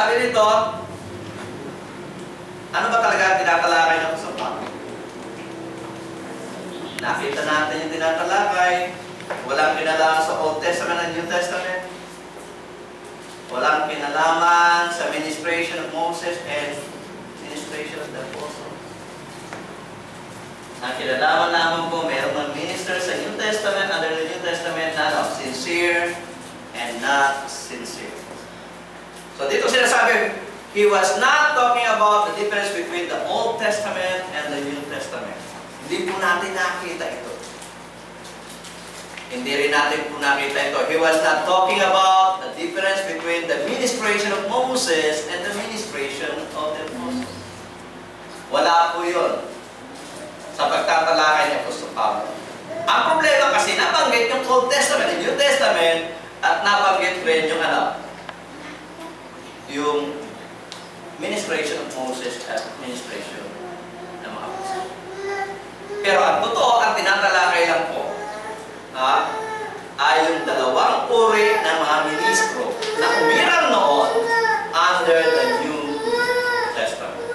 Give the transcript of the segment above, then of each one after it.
sabi nito, ano ba talaga tinatalakay ng sa Panginoon? Nakita natin yung tinatalakay. Walang kinalaman sa Old Testament at New Testament. Walang kinalaman sa ministration of Moses and ministration of the Apostle. Ang kinalaman naman po, mayroong mga minister sa New Testament, under the New Testament, na sincere and not sincere. So dito sinasabi, he was not talking about the difference between the Old Testament and the New Testament. Hindi po natin nakita ito. Hindi rin natin po nakita ito. He was not talking about the difference between the ministration of Moses and the ministration of the Apostles. Wala po yun sa pagtatalakay ni Apostol Pablo. Ang problema kasi, nabanggit yung Old Testament and New Testament at nabanggit rin yung yung ministration of Moses at ministration ng mga apostles. Pero ang totoo, ang tinatalakay lang po ay yung dalawang uri ng mga ministro na umirang noon under the New Testament.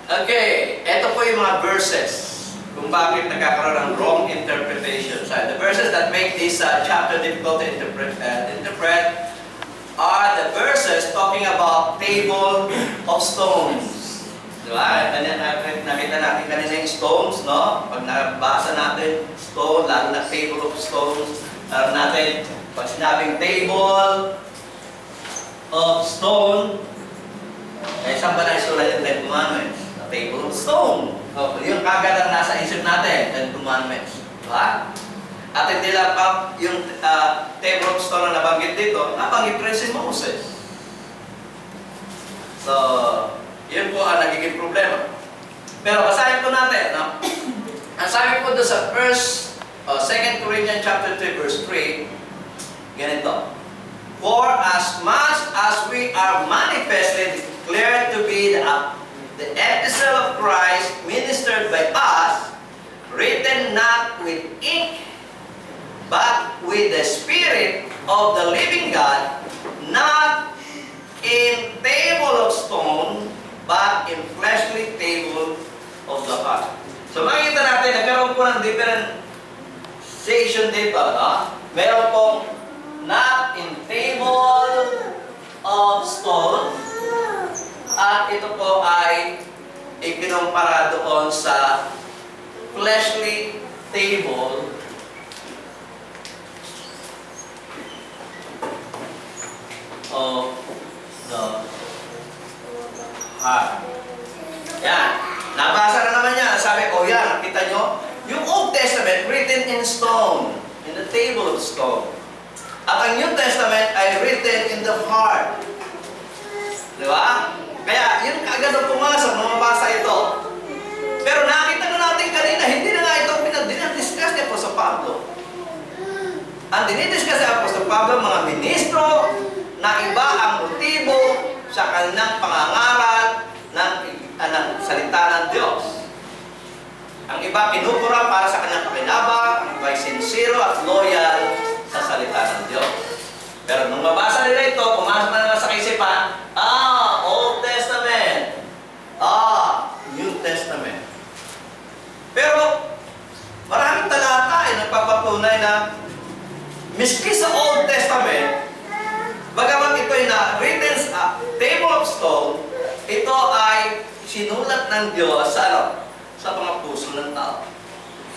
Okay, ito po yung mga verses kung bakit nagkakaroon ng wrong interpretation. So, the verses that make this chapter difficult to interpret are the verses talking about table of stones. Diba? Nakita natin kanina yung stones, no? Pag nabasa natin stone, lalo na table of stones, alam natin, pag sinabing table of stone, saan ba na-isulat yung Ten Commandments? The table of stone. So, yung kagad ang nasa isip natin, Ten Commandments. Diba? At hindi lang pa yung table of stone na nabanggit dito, nabanggit rin si Moses. So, yun po ang nagiging problema. Pero basahin po natin, no? Ang sabi po doon sa 2 Corinthians chapter 3, verse 3, ganito. For as much as we are manifestly declared to be the epistle of Christ ministered by us, written not with ink, but with the Spirit of the living God, not in table of stone, but in fleshly table of the heart. So makikita natin, nagkaroon po ng differentiation dito, no? Meron pong not in table of stone, at ito po ay ikinumpara doon sa fleshly table of the heart. Yan. Nabasa na naman yan. Sabi, oh yan, kita nyo? Yung Old Testament written in stone, in the table of stone. At ang New Testament ay written in the heart. Di ba? Kaya, yun kaagad ang pumasok nung mabasa ito. Pero nakita na natin kanina, hindi na nga ito dinadiscuss ni Apostol Pablo. Ang dinidiscuss ni Apostol Pablo, mga ministro, na iba ang motibo sa kanilang pangangaral ng salita ng Diyos. Ang iba pinupura para sa kanilang pakinabang, ang iba ay sincero at loyal sa salita ng Diyos. Pero nung mabasa nila ito, pumasok na naman sa kaisipan, Old Testament, New Testament. Pero maraming talata ay nagpapatunay na miski sa Old Testament, bagamat ito ay written sa table of stone, ito ay sinulat ng Diyos sa mga puso ng tao.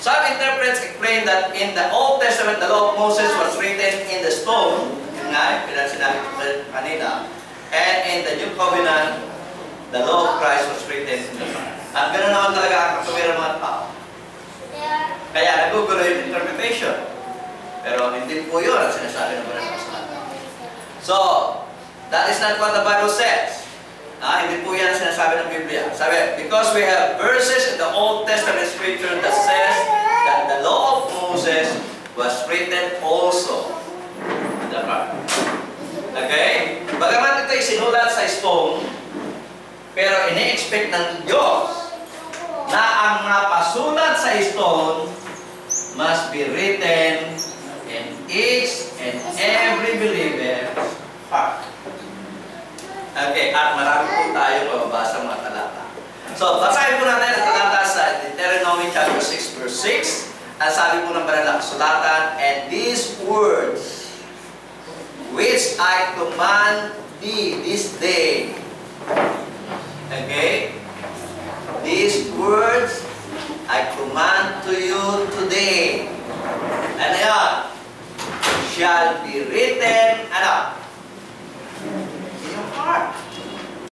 Some interprets explain that in the Old Testament, the law of Moses was written in the stone, yun nga, pinasinabi ko kanina, and in the New Covenant, the law of Christ was written in the heart. At ganoon naman talaga ang katuwiran ng mga tao. Kaya nagugulo yung interpretation. Pero hindi po yun ang sinasabi ng Banal na Kasulatan. So, that is not what the Bible says. Hindi po yan ang sinasabi ng Biblia. Sabi, because we have verses in the Old Testament scripture that says that the law of Moses was written also in the heart. Okay? Bagamat ito ay sinulat sa stone, pero ini-expect ng Diyos na ang mga pasulat sa stone must be written in each and every believer's heart. at marami po tayong mababasa mga talata. So, basahin po natin ang talata sa Deuteronomy chapter 6 verse 6. Ang sabi po ng banal na kasulatan, and these words which I command thee this day. Okay? These words I command to you today. Ano yan? Shall be written, ano?